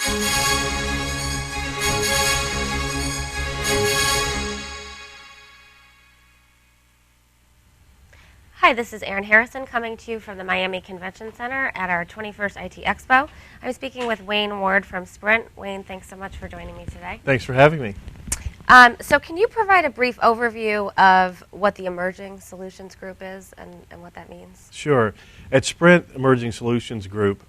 Hi, this is Erin Harrison coming to you from the Miami Convention Center at our 21st IT Expo. I'm speaking with Wayne Ward from Sprint. Wayne, thanks so much for joining me today. Thanks for having me. So can you provide a brief overview of what the Emerging Solutions Group is and what that means? Sure. At Sprint, Emerging Solutions Group,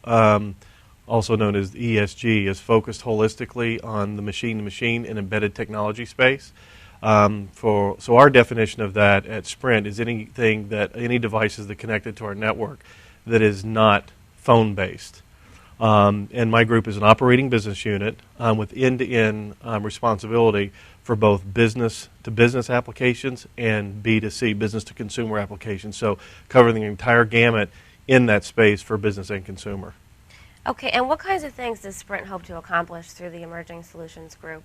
also known as ESG, is focused holistically on the machine-to-machine and embedded technology space. So our definition of that at Sprint is any devices that connected to our network that is not phone-based. And my group is an operating business unit with end-to-end responsibility for both business-to-business applications and B2C, business-to-consumer applications. So covering the entire gamut in that space for business and consumer. Okay, and what kinds of things does Sprint hope to accomplish through the Emerging Solutions Group?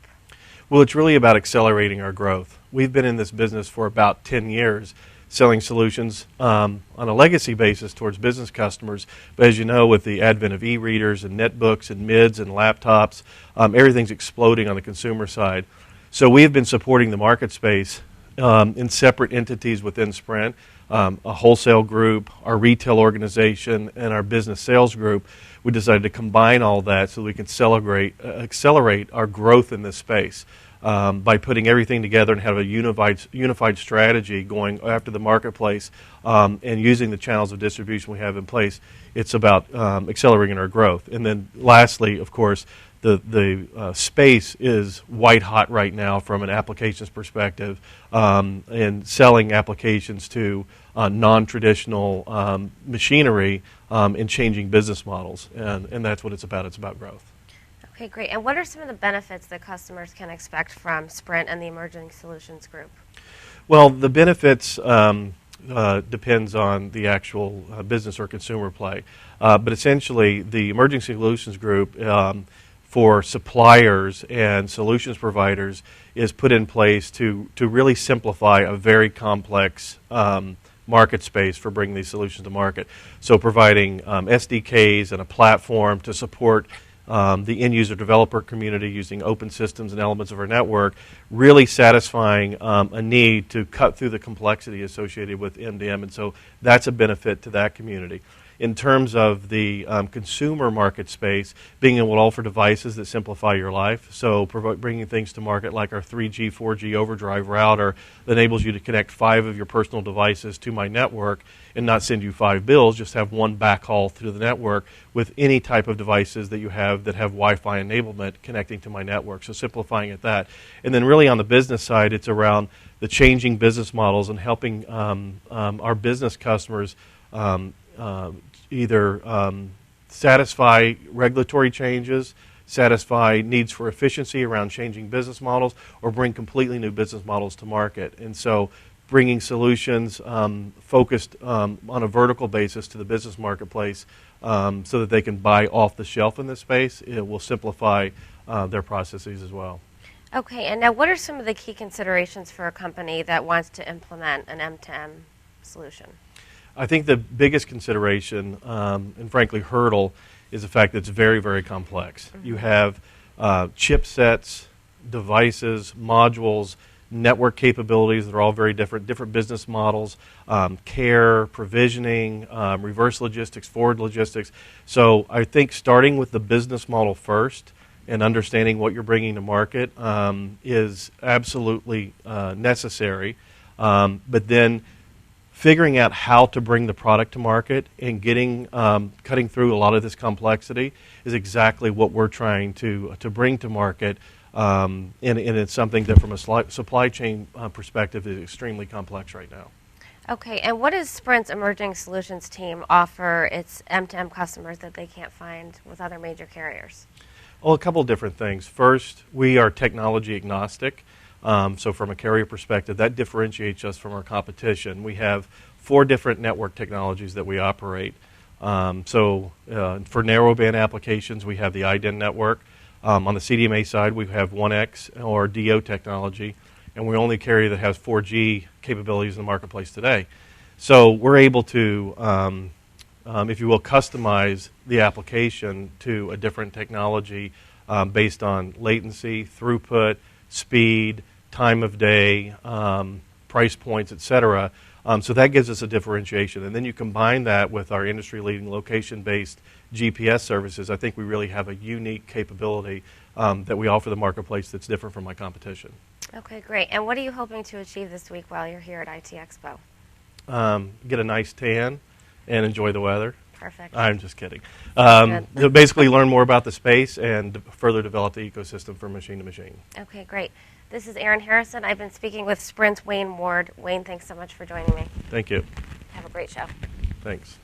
Well, it's really about accelerating our growth. We've been in this business for about 10 years, selling solutions on a legacy basis towards business customers. But as you know, with the advent of e-readers and netbooks and mids and laptops, everything's exploding on the consumer side. So we have been supporting the market space in separate entities within Sprint, a wholesale group, our retail organization, and our business sales group. We decided to combine all that so we can accelerate our growth in this space by putting everything together and have a unified strategy going after the marketplace and using the channels of distribution we have in place. It's about accelerating our growth. And then lastly, of course, the space is white hot right now from an applications perspective and selling applications to non-traditional machinery and changing business models. And that's what it's about. It's about growth. Okay, great. And what are some of the benefits that customers can expect from Sprint and the Emerging Solutions Group? Well, the benefits depends on the actual business or consumer play. But essentially, the Emerging Solutions Group for suppliers and solutions providers is put in place to really simplify a very complex market space for bringing these solutions to market. So providing SDKs and a platform to support the end-user developer community using open systems and elements of our network, really satisfying a need to cut through the complexity associated with MDM. And so that's a benefit to that community. In terms of the consumer market space, being able to offer devices that simplify your life, so bringing things to market like our 3G, 4G overdrive router that enables you to connect 5 of your personal devices to my network and not send you 5 bills, just have one backhaul through the network with any type of devices that you have that have Wi-Fi enablement connecting to my network, so simplifying it that. And then really on the business side, it's around the changing business models and helping our business customers either satisfy regulatory changes, satisfy needs for efficiency around changing business models, or bring completely new business models to market. And so bringing solutions focused on a vertical basis to the business marketplace so that they can buy off the shelf in this space, it will simplify their processes as well. Okay, and now what are some of the key considerations for a company that wants to implement an M2M solution? I think the biggest consideration, and frankly hurdle, is the fact that it's very, very complex. Mm-hmm. You have chipsets, devices, modules, network capabilities that are all very different business models, care, provisioning, reverse logistics, forward logistics. So I think starting with the business model first and understanding what you're bringing to market is absolutely necessary. But then figuring out how to bring the product to market and cutting through a lot of this complexity is exactly what we're trying to bring to market. And it's something that from a supply chain perspective is extremely complex right now. Okay, and what does Sprint's Emerging Solutions team offer its M2M customers that they can't find with other major carriers? Well, a couple of different things. First, we are technology agnostic. So from a carrier perspective, that differentiates us from our competition. We have 4 different network technologies that we operate. For narrowband applications, we have the iDEN network. On the CDMA side, we have 1X or DO technology, and we're the only carrier that has 4G capabilities in the marketplace today. So we're able to if you will, customize the application to a different technology based on latency, throughput, speed, time of day, price points, et cetera. So that gives us a differentiation. And then you combine that with our industry-leading location-based GPS services. I think we really have a unique capability that we offer the marketplace that's different from my competition. Okay, great. And what are you hoping to achieve this week while you're here at IT Expo? Get a nice tan and enjoy the weather. Perfect. I'm just kidding. Good. Basically learn more about the space and further develop the ecosystem from machine to machine. Okay, great. This is Erin Harrison. I've been speaking with Sprint's Wayne Ward. Wayne, thanks so much for joining me. Thank you. Have a great show. Thanks.